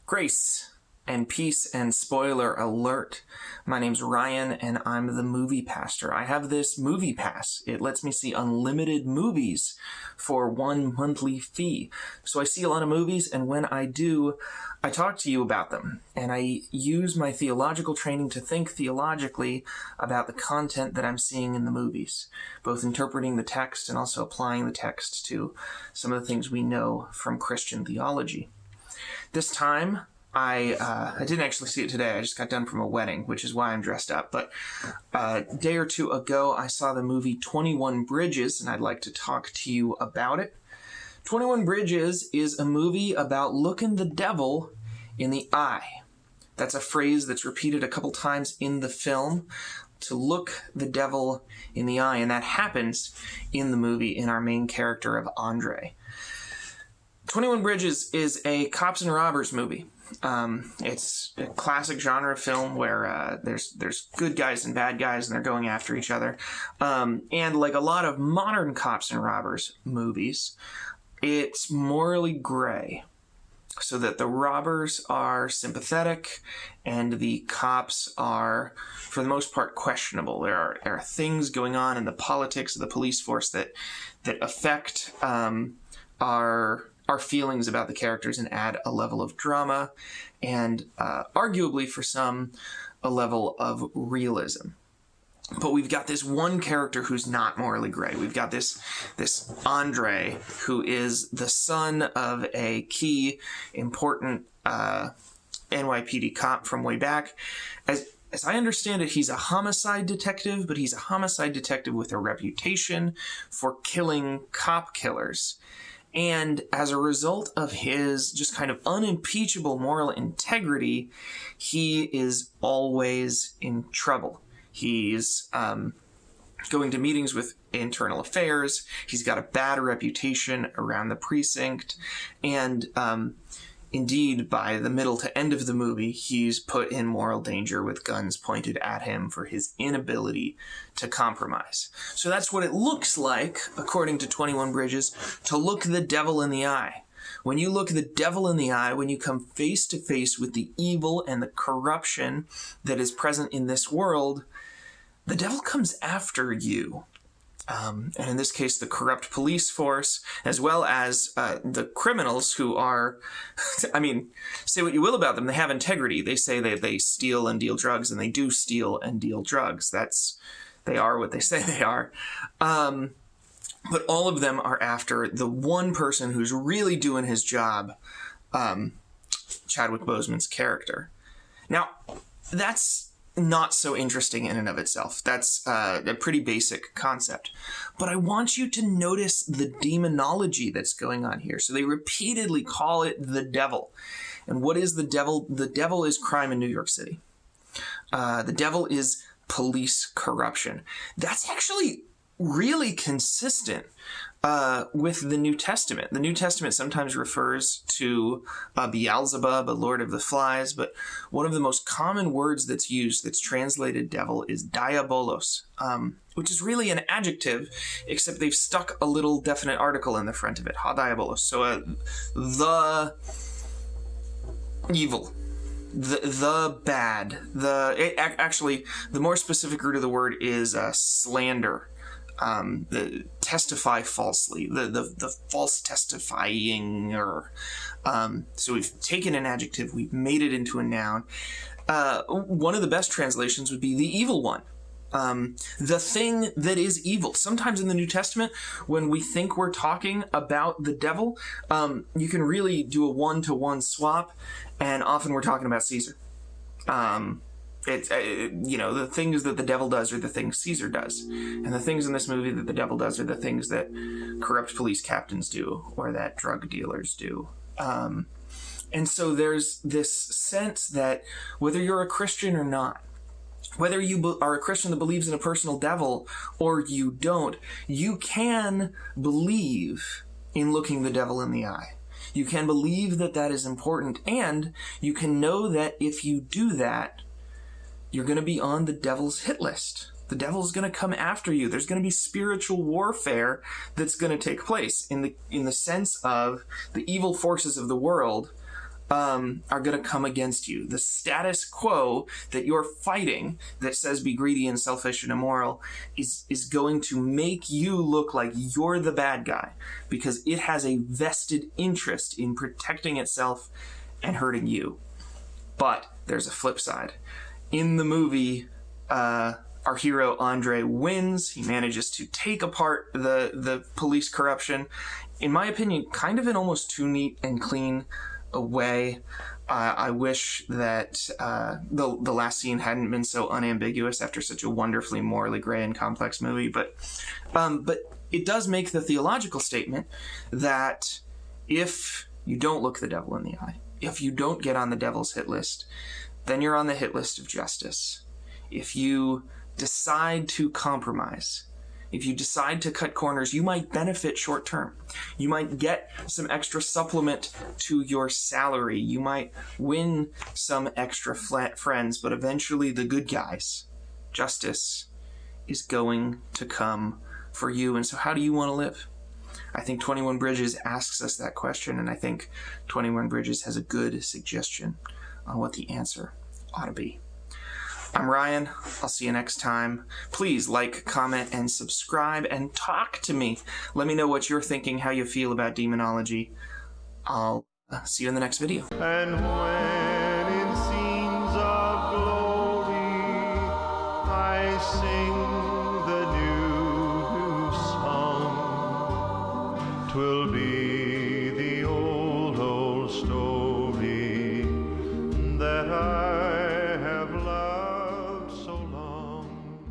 Grace and peace and spoiler alert. My name's Ryan and I'm the movie pastor. I have this movie pass. It lets me see unlimited movies for one monthly fee. So I see a lot of movies, and when I do, I talk to you about them. And I use my theological training to think theologically about the content that I'm seeing in the movies, both interpreting the text and also applying the text to some of the things we know from Christian theology. This time, I didn't actually see it today. I just got done from a wedding, which is why I'm dressed up. But a day or two ago, I saw the movie 21 Bridges, and I'd like to talk to you about it. 21 Bridges is a movie about looking the devil in the eye. That's a phrase that's repeated a couple times in the film, to look the devil in the eye. And that happens in the movie in our main character of Andre. 21 Bridges is a cops and robbers movie. It's a classic genre film where there's good guys and bad guys, and they're going after each other. And like a lot of modern cops and robbers movies, it's morally gray, so that the robbers are sympathetic and the cops are, for the most part, questionable. There are things going on in the politics of the police force that affect our feelings about the characters and add a level of drama and arguably for some a level of realism. But we've got this one character who's not morally gray. We've got this Andre, who is the son of a key important NYPD cop from way back. As I understand it, he's a homicide detective, but he's a homicide detective with a reputation for killing cop killers. And as a result of his just kind of unimpeachable moral integrity, he is always in trouble. He's going to meetings with internal affairs. He's got a bad reputation around the precinct. And indeed, by the middle to end of the movie, he's put in moral danger with guns pointed at him for his inability to compromise. So that's what it looks like, according to 21 Bridges, to look the devil in the eye. When you look the devil in the eye, when you come face to face with the evil and the corruption that is present in this world, the devil comes after you. And in this case, the corrupt police force, as well as the criminals who are, I mean, say what you will about them, they have integrity. They say that they steal and deal drugs, and they do steal and deal drugs. They are what they say they are. But all of them are after the one person who's really doing his job, Chadwick Boseman's character. Now, that's not so interesting in and of itself. That's a pretty basic concept. But I want you to notice the demonology that's going on here. So they repeatedly call it the devil. And what is the devil? The devil is crime in New York City. The devil is police corruption. That's actually really consistent with the New Testament. The New Testament sometimes refers to Beelzebub, a lord of the flies, but one of the most common words that's used that's translated devil is diabolos, which is really an adjective, except they've stuck a little definite article in the front of it, ha diabolos. So the evil, the bad, actually the more specific root of the word is slander. The testify falsely, the false testifying, or so we've taken an adjective, we've made it into a noun. One of the best translations would be the evil one, the thing that is evil. Sometimes in the New Testament, when we think we're talking about the devil, you can really do a one-to-one swap, and often we're talking about Caesar. The things that the devil does are the things Caesar does. And the things in this movie that the devil does are the things that corrupt police captains do or that drug dealers do. And so there's this sense that whether you're a Christian or not, whether you are a Christian that believes in a personal devil or you don't, you can believe in looking the devil in the eye. You can believe that that is important, and you can know that if you do that, you're going to be on the devil's hit list. The devil's going to come after you. There's going to be spiritual warfare that's going to take place in the sense of the evil forces of the world are going to come against you. The status quo that you're fighting, that says be greedy and selfish and immoral, is going to make you look like you're the bad guy, because it has a vested interest in protecting itself and hurting you. But there's a flip side. In the movie, our hero Andre wins. He manages to take apart the police corruption. In my opinion, kind of an almost too neat and clean a way. I wish that the last scene hadn't been so unambiguous after such a wonderfully morally gray and complex movie. But it does make the theological statement that if you don't look the devil in the eye, if you don't get on the devil's hit list, then you're on the hit list of justice. If you decide to compromise, if you decide to cut corners, you might benefit short term. You might get some extra supplement to your salary. You might win some extra friends, but eventually the good guys, justice, is going to come for you. And so how do you want to live? I think 21 Bridges asks us that question, and I think 21 Bridges has a good suggestion on what the answer ought to be. I'm Ryan. I'll see you next time. Please like, comment, and subscribe, and talk to me. Let me know what you're thinking, how you feel about demonology. I'll see you in the next video. And when in scenes of glory I sing